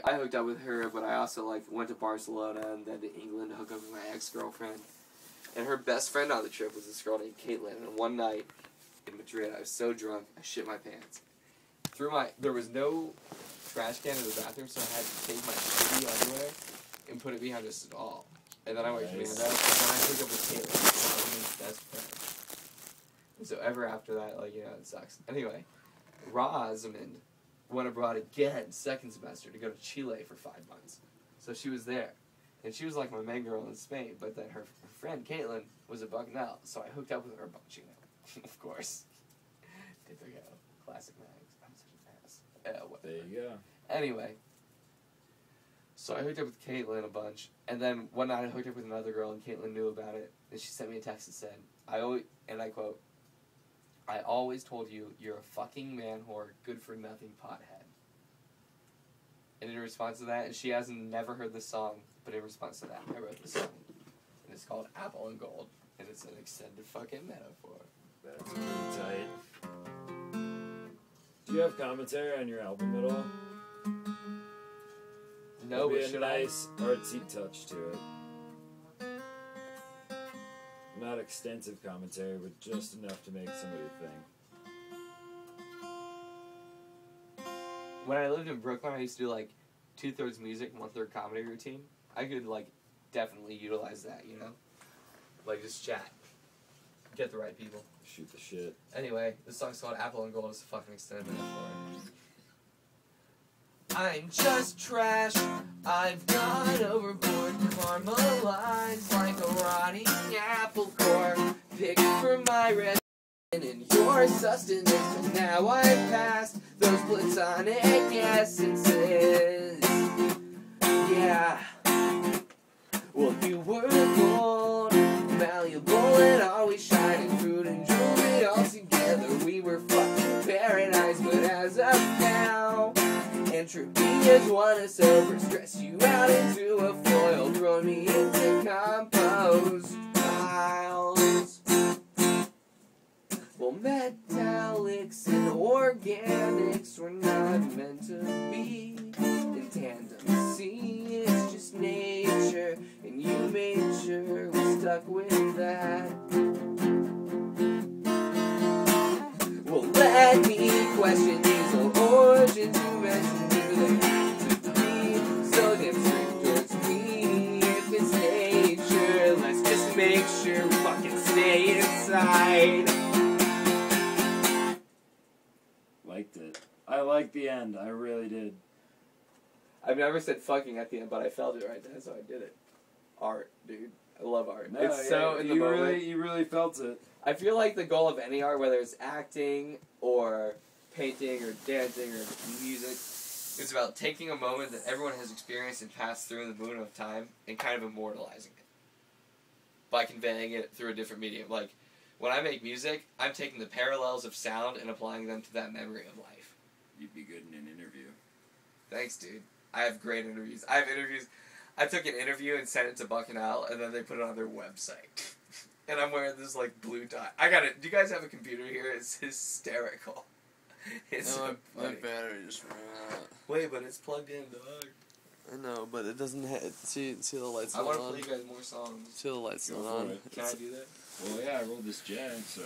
I hooked up with her, but I also, like, went to Barcelona and then to England to hook up with my ex-girlfriend. And her best friend on the trip was this girl named Caitlin. And one night in Madrid, I was so drunk, I shit my pants. There was no trash can in the bathroom, so I had to take my shitty underwear and put it behind a stall. And then I went to bed, and then I hooked up with Caitlin, and I was his best friend. And so ever after that, like, you know, it sucks. Anyway, Rosamond went abroad again, second semester, to go to Chile for 5 months. So she was there. And she was like my main girl in Spain, but then her friend, Caitlin, was a Bucknell, so I hooked up with her a bunch, you know. Of course. There you go. Classic Mags. I'm such an ass. There you go. Anyway. So I hooked up with Caitlin a bunch, and then one night I hooked up with another girl, and Caitlin knew about it, and she sent me a text that said, and I quote, "I always told you, you're a fucking man whore, good for nothing pothead." And in response to that, and she hasn't never heard this song, but in response to that, I wrote this song. And it's called Apple and Gold, and it's an extended fucking metaphor. That's pretty tight. Do you have commentary on your album at all? No, but a nice artsy touch to it. Not extensive commentary, but just enough to make somebody think. When I lived in Brooklyn, I used to do, like, 2/3 music, 1/3 comedy routine. I could, like, definitely utilize that, you know? Like, just chat. Get the right people. Shoot the shit. Anyway, this song's called Apple and Gold. It's a fucking extended metaphor. I'm just trash. I've gone overboard. Caramelized like a rotting apple core. Picked from my red and your sustenance. And now I've passed those platonic essences. Yeah. Well, you were gold, malleable and always shining, fruit and jewelry all together. We were fucking paradise, but as of now, entropy is one of silver, stress you out into a foil, throw me into compost piles. Well, metallics and organics were not meant to be in tandem. See, it's just nature, and you made sure we stuck with that. Well, let me question these old origins you mentioned. Do they have to be so damn strict towards me? If it's nature, let's just make sure we fucking stay inside. Liked it. I liked the end. I really did. I've never said fucking at the end, but I felt it right then, so I did it. Art, dude. I love art. No, it's so in the moment. You really felt it. I feel like the goal of any art, whether it's acting or painting or dancing or music, is about taking a moment that everyone has experienced and passed through in the moon of time and kind of immortalizing it by conveying it through a different medium. Like, when I make music, I'm taking the parallels of sound and applying them to that memory of life. You'd be good in an interview. Thanks, dude. I have great interviews. I took an interview and sent it to Bucknell, and then they put it on their website. And I'm wearing this, like, blue tie. Do you guys have a computer here? It's hysterical. It's no, so my battery just ran out. Wait, but it's plugged in, dog. I know, but it doesn't see the lights I not want to on. play you guys more songs. See the lights Go not for on. it. Can I do that? Well, yeah, I rolled this jag, so...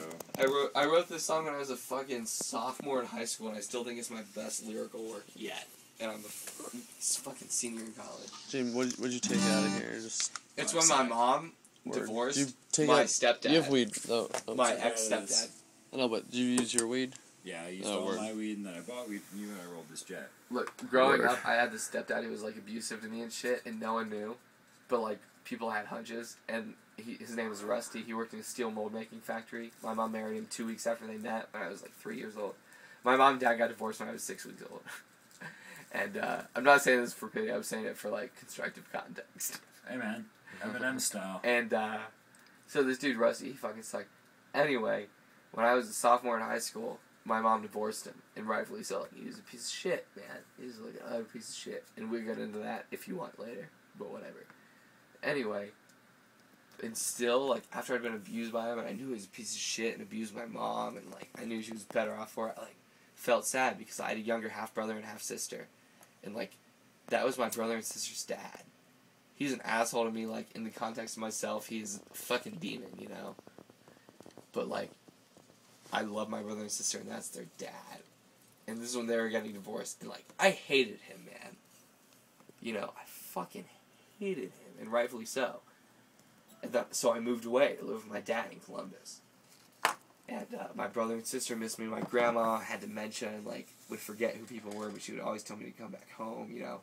I wrote this song when I was a fucking sophomore in high school, and I still think it's my best lyrical work yet. And I'm a fucking senior in college. Jim, what'd you take out of here? It's when my mom divorced you take my out, stepdad. You have weed. Oh, My sorry. ex-stepdad. I know, but did you use your weed? Yeah, I used all my weed, and then I bought weed from you, and I rolled this jag. Look, growing up, I had this stepdad who was, like, abusive to me and shit, and no one knew. But, like, people had hunches, and his name was Rusty. He worked in a steel mold-making factory. My mom married him 2 weeks after they met, when I was, like, 3 years old. My mom and dad got divorced when I was 6 weeks old. And I'm not saying this for pity, I'm saying it for, like, constructive context. Hey, man. Eminem style. And, so this dude, Rusty, he fucking sucked. Anyway, when I was a sophomore in high school, my mom divorced him, and rightfully so. Like, he was a piece of shit, man. He was like an utter piece of shit. And we'll get into that if you want later, but whatever. Anyway, and still, like, after I'd been abused by him, and I knew he was a piece of shit and abused my mom, and, like, I knew she was better off for it, I, like, felt sad because I had a younger half-brother and half-sister. And, like, that was my brother and sister's dad. He's an asshole to me, like, in the context of myself, he's a fucking demon, you know? But, like, I love my brother and sister, and that's their dad. And this is when they were getting divorced, and, like, I hated him, man. You know, I fucking hated him, and rightfully so. And so I moved away to live with my dad in Columbus. And my brother and sister missed me. My grandma had dementia and, like, would forget who people were, but she would always tell me to come back home, you know?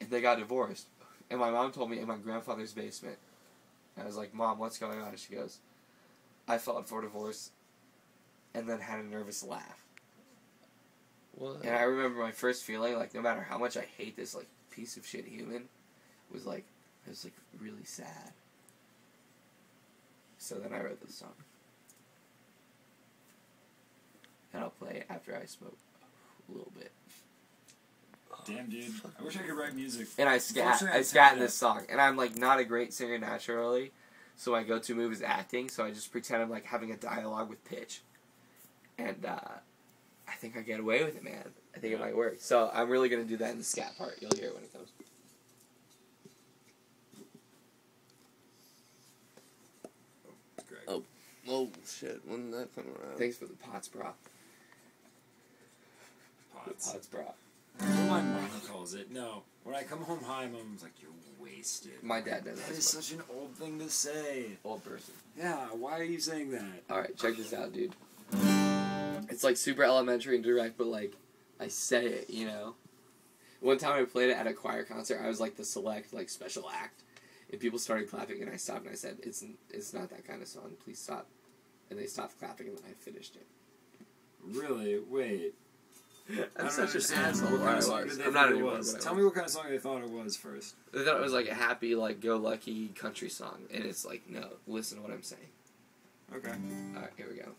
And they got divorced. And my mom told me in my grandfather's basement. I was like, Mom, what's going on? And she goes, I filed for divorce and then had a nervous laugh. What? And I remember my first feeling, like, no matter how much I hate this, like, piece of shit human, was like, I was, like, really sad. So then I wrote this song. And I'll play it after I smoke a little bit. Damn, dude. I wish I could write music. And I scat in this song. And I'm, like, not a great singer naturally, so my go-to move is acting, so I just pretend I'm, like, having a dialogue with pitch. And, I think I get away with it, man. I think it might work. So I'm really going to do that in the scat part. You'll hear it when it comes. Oh, shit. When did that come around? Thanks for the pots, bro. Pots. Pots, bro. That's what my mom calls it. No. When I come home high, Mom's like, you're wasted. My dad does That that. is such an old thing to say. Old person. Yeah, why are you saying that? Alright, check this out, dude. It's, like, super elementary and direct, but, like, I say it, you know? One time I played it at a choir concert, I was, like, the select, like, special act. And people started clapping, and I stopped, and I said, it's not that kind of song, please stop. And they stopped clapping, and then I finished it. Really? Wait. I'm such an understand. asshole. What kind of song did they I'm think not it anymore. was? But Tell me what kind of song they thought it was first. They thought it was like a happy, like, go-lucky country song. And it's like, no, listen to what I'm saying. Okay. Alright, here we go.